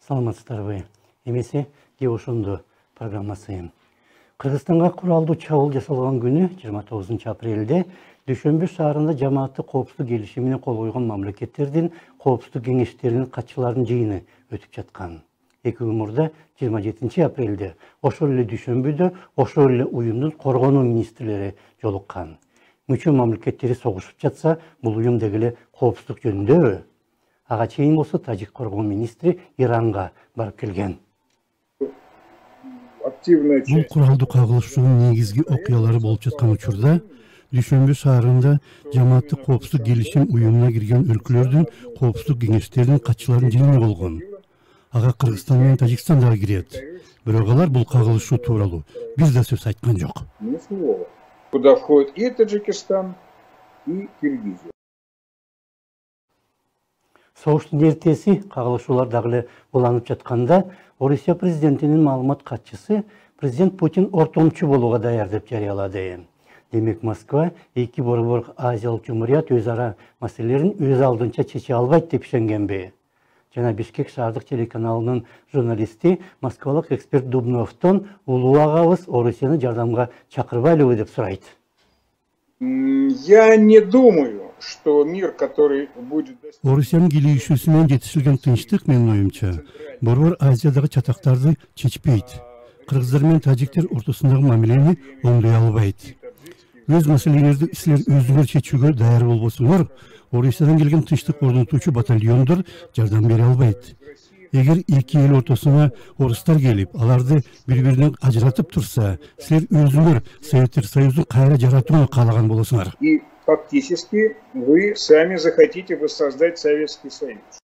Саламатсыздарбы. Эмесе Девушунду программасы. Кыргызстанга куралдуу чабуул жасалган күнү 29 апрелде Дүйшөмбү шаарында жамааттык коопсуздук келишимине кол койгон мамлекеттердин коопсуздук кеңештеринин катчыларынын жыйыны өтүп жаткан. Эки күн мурда 27 апрелде ошол эле Дүйшөмбүдө ошол эле уюмдун коргонуу министрлери жолуккан. Мүчө мамлекеттери согушуп жатса, бул уюм деги эле коопсуздук жөнүндөбү? Ага чейин болсо тажик коргоо министри Иранга барып келген. Бул куралдуу кагылышуунун негизги окуялары болуп жаткан учурда Дүйшөмбү шаарында жамааттык коопсуздук келишим уюмуна кирген өлкөлөрдүн коопсуздук кеңештеринин катчыларынын жыйыны болгон. Ага Кыргызстан менен Тажикстан дагы кирет. Бирок алар бул кагылышуу тууралуу бир да сөз айткан жок. Куда входит и Таджикистан, и Киргизия. Согуштун эртеси кагылышуулар дагы эле уланып жатканда, Орусия президентинин маалымат катчысы президент Путин ортомчу болууга даяр деп жарыялады. Демек Москва эки борбор азиялык жумурият өз ара маселелерин өз алдынча чече албайт деп ишенгенби? Жана Бишкек шаардык телеканалынын журналисти москвалык эксперт Дубновдон улуу агабыз Орусияны жардамга чакырбайлыбы деп сурайт. Я не думаю, что мир, который будет... Орусиянын келишүүсү менен жетишилген тынчтык, менин оюмча, борбор Азиядагы чатактарды чечпейт. Кыргыздар менен тажиктер ортосундагы мамилени оңдой албайт. Өз маселелерди силер өзүңөр чечүүгө даяр болбосуңор, Орусиядан келген тынчтык орнотуучу батальондор жардам бере албайт. Эгер эки эл ортосуна орустар келип, аларды бири-биринен ажыратып турса, силер өзүңөр Советтер Союзун кайра жаратууну каалаган болосуңар. И фактически вы сами захотите воссоздать Советский Союз.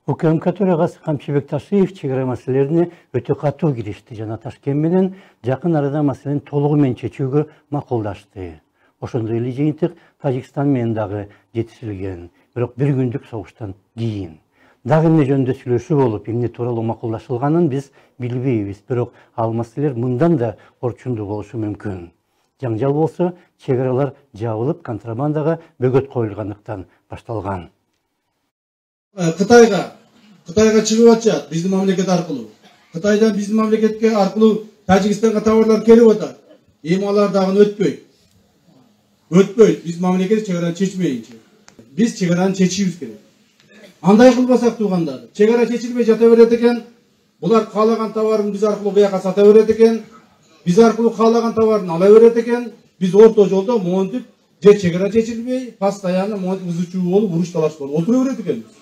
УКМК төрагасы Камчыбек Ташиев чегара маселелерине өтө катуу киришти жана Ташкент менен жакын арада маселени толугу менен чечүүгө макулдашты. Ошондой эле жыйынтык Тажикстан менен дагы жетишилген, бирок бир күндүк согуштан кийин. Дагы эмне жөнүндө сүйлөшүү болуп, эмне тууралуу макулдашылганын биз билбейбиз, бирок ал маселелер мындан да орчундуу болушу мүмкүн. Жаңжал болсо, чегаралар жабылып, контрабандага бөгөт коюлгандыктан башталган. Кытайга чыгып атышат биздин мамлекет аркылуу. Кытайдан биздин мамлекетке аркылуу Тажикстанга товарлар келип атат. Эми алар дагы өтпөйт. Биз мамлекет чегараны чечмейинчи. Биз чегараны чечишибиз керек. Андай кылбасак туугандар, чегара чечилбей жата берет экен, булар каалаган товарын биз аркылуу буяка сата берет экен, биз аркылуу каалаган товарын ала берет экен, биз орто жолдо монтип, же чегара чечилбей, постоянно монтип ызычуу болуп, уруш талаш болуп отура берет экенбиз.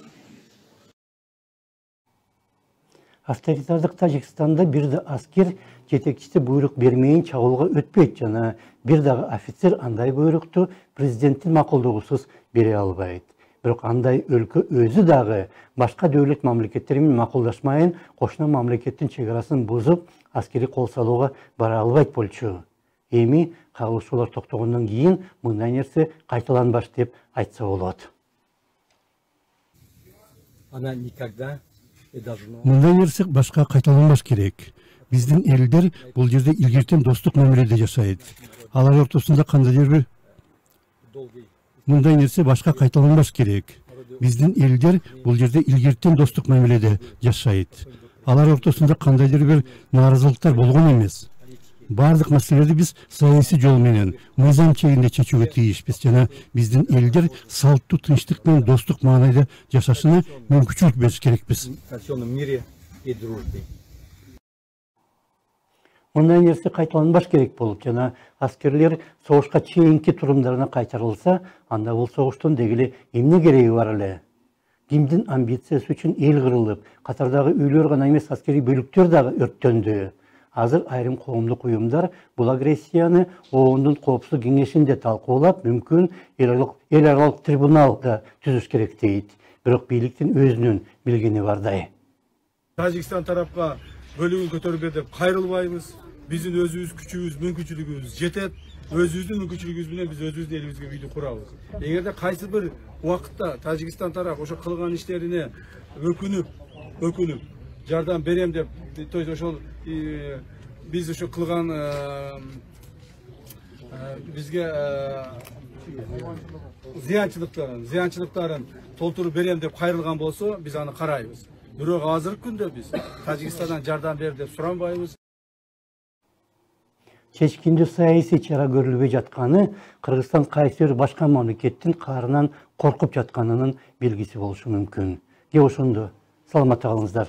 Авторитардык Тажикстанда бир да аскер жетекчиси буйрук бермейин чабуулга өтпөйт жана бир дагы офицер андай буйрукту президенттин макулдугусуз бере албайт. Бирок андай өлкө өзү дагы башка дөөлөт мамлекеттери менен макулдашмайын кошуна мамлекеттин чегарасын бузуп, аскери кол салууга бара албайт болчу. Эми кагылышуулар токтогондон кийин мындай нерсе кайталанбаш деп айтса болот. Мындай нерсе башка кайталанбаш керек. Биздин элдер бул жерде илгертен достук мамиледе жашайт. Алар ортосунда кандайдыр бир мындай нерсе башка кайталанбаш керек. Биздин элдер бул жерде илгертен достук мамиледе жашайт. Алар ортосунда кандайдыр бир нааразылыктар болгон эмес. Бардык маселелерди биз саясий жол менен, мыйзам чегинде чечүүгө тийишпиз жана биздин элдер салттуу тынчтык менен достук маанайда жашашына мүмкүнчүлүк бериш керекпиз. Мындай нерсе кайталанбаш керек болуп жана аскерлер согушка чейинки турумдарына кайтарылса, анда бул согуштун деги эле эмне кереги бар эле? Кимдин амбициясы үчүн эл кырылып, катардагы үйлөр гана эмес аскерий бөлүктөр дагы өрттөндү. Азыр айрым коомдук уюмдар бул агрессияны ООНдун коопсуздук кеңешинде талкуулап, мүмкүн эл аралык трибунал да түзүш керек дейт. Бирок бийликтин өзүнүн билгени бардай. Тажикстан тарапка бөлүгүн көтөрүп деп кайрылбайбыз. Биздин өзүбүз күчүбүз, мүмкүнчүлүгүбүз жетет. Өзүбүздүн мүмкүнчүлүгүбүз менен биз өзүбүздүн элибизге үйдү курабыз. Эгерде кайсы бир убакытта Тажикстан тарап ошо кылган иштерине өкүнүп жардам берем деп, то есть ошол биз ошо кылган бизге зыянчылыктарын толтуруп берем деп кайрылган болсо биз аны карайбыз. Бирок азыркы күндө биз Тажикстандан жардам бер деп суранбайбыз. Чечкинде саясий чара көрүлбөй жатканы Кыргызстан кайсы бир башка мамлекеттин каарынан коркуп жатканынын белгиси болушу мүмкүн. Кеп ошондо саламатта калыңыздар.